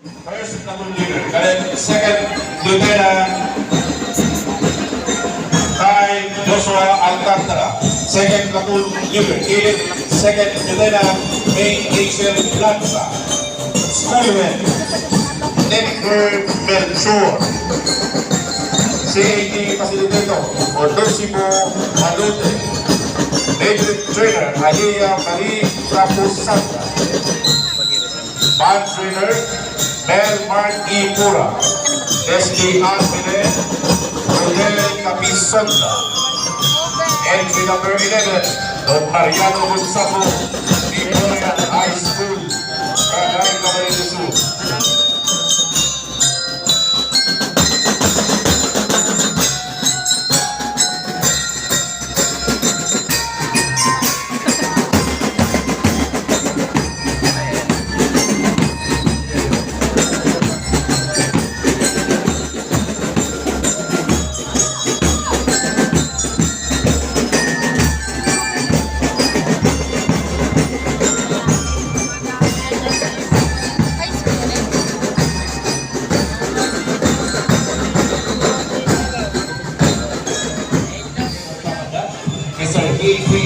First platoon leader. Second lieutenant Kai Joshua Alcantara. Second platoon leader. Second lieutenant May Rachel Lanza. Schoolman Edgar Melchor. CAT Facilitator Odosimo Malute. Major Trainer Alia Marie Rapusanta. Band Trainer Mel Mark E. Pura. SK Alpine Rodel Capisonda. Entry number 11 Don Mariano Gonzago, Victoria High School, Barangay Camarines.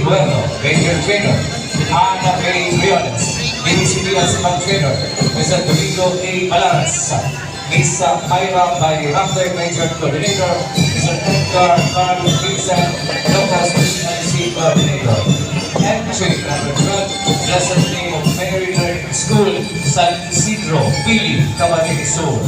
Bueno, Major Trainer, Ana P. Briones, Vinicius Trainer, Mr. Domingo A. Balance, Miss Myra by Raptor Major Coordinator, Mr. Edgar Carl Vincent, Local PNC Coordinator. Entry number 12, Lesson Name of Mary Learning School, San Isidro, Pili, Camarines Sur.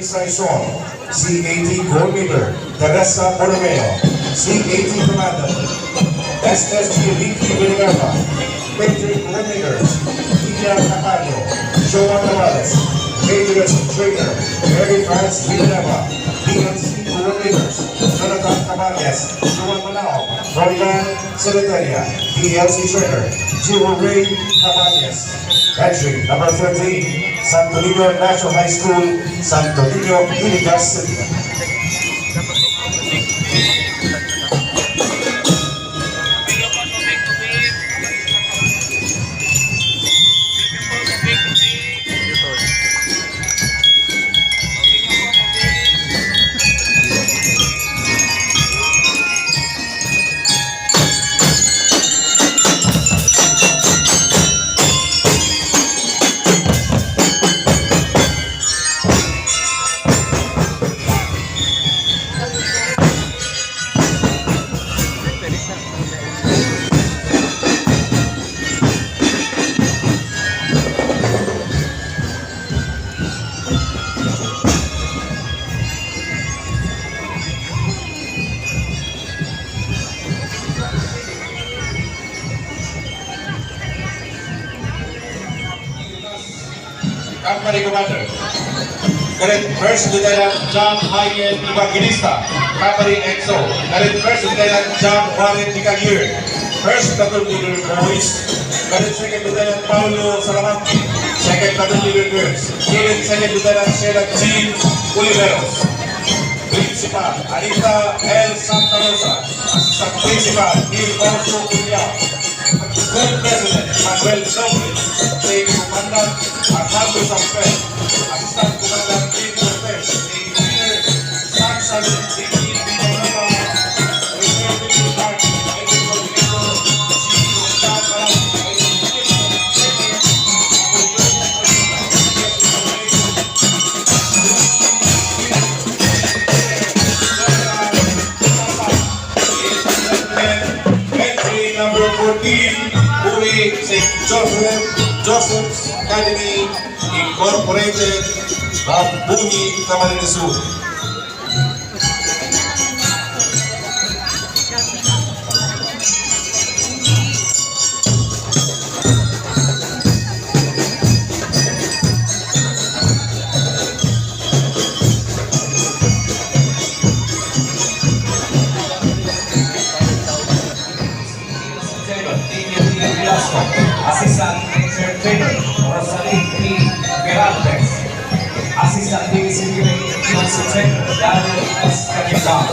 Saison, CAT Coordinator, Teresa Borromeo, CAT Commander, SSG Vicky Villanueva, Major Coordinators, Ina Capaño, Joan Morales, Major Trainer, Mary France Villanueva, DNC Coordinators, Jonathan Cabañas, Joan Manao, Roland Secretaria, DLC Trainer, Jiro Ray Cabañas. Entry number 13, Santo Niño National High School, Santo Niño, Naga City. Company Commander. Current First Lieutenant John Hayen Evangelista, Company EXO. Current First Lieutenant John Warren Nicagir, First Platoon Leader Boys. Current Second Lieutenant Paulo Salamanque, Second Platoon Leader Girls. Current Second Lieutenant Sheila Jean Oliveros. Principal Anita L. Santa Rosa, Assistant Principal Neil Orso Unyao. School President Manuel Doble, State Commandant Armando Sampel, Assistant Commandant Kim Cortez, Engineer Saxon Vicky Villanueva, Reserve Park, Medical Coordinator, Chico Stan Malang, Uri St. Joseph's Academy Incorporated, Buni, Camarines Sur. Assistant Major Trainer, Rosalie P. Peraltes. Assistant Division Trainer, Daniel S. Caniban.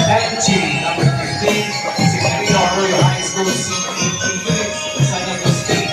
Entry number 15, Sicarino Royal High School CET San Agustin.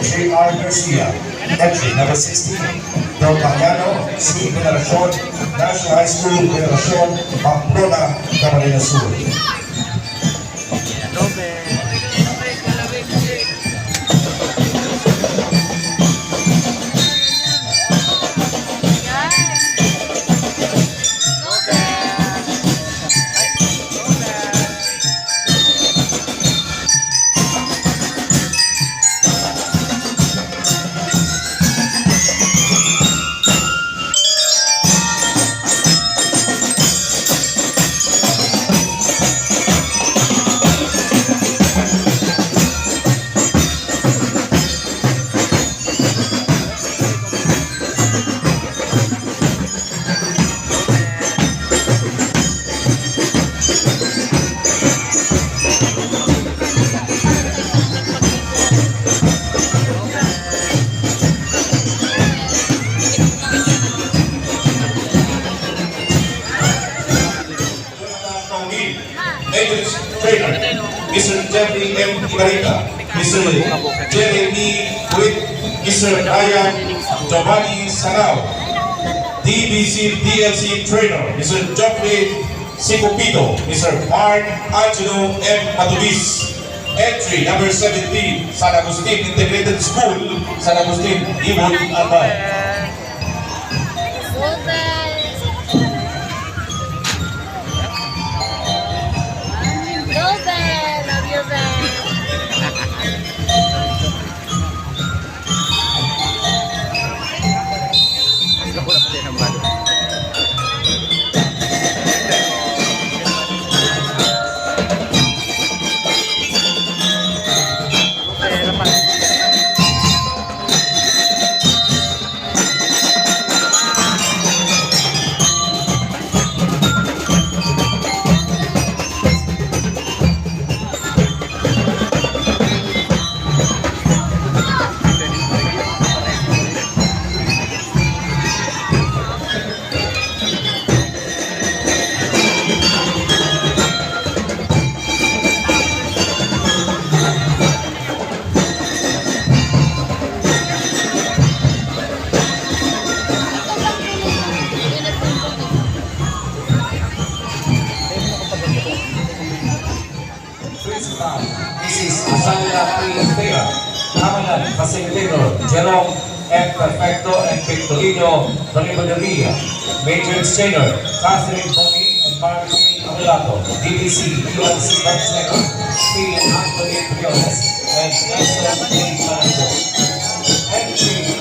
J.R. Garcia. Entry number 16, Del Pagano, C. Generacion, National High School, Generacion, Pamplona, Camarines Sur. Agents Trainer, Mr. Jeffrey M. Ibarita, Mr. Jeremy Witt, Mr. Ryan Giovanni Sanao, DBC DLC Trainer, Mr. Geoffrey Sicopito, Mr. Mark Angelo M. Matubis. Entry number 17, San Agustin Integrated School, San Agustin, Ibon, Albay. This is Asala P. Tera, Amalan, Facilitator, Jerome F. Perfecto and Victorino Boniboderia, Major Trainer, Catherine Boni and Marvin Amelato, DBC, UNC Barcelona, P. Anthony Briones, and Nelson A. Parango. Entry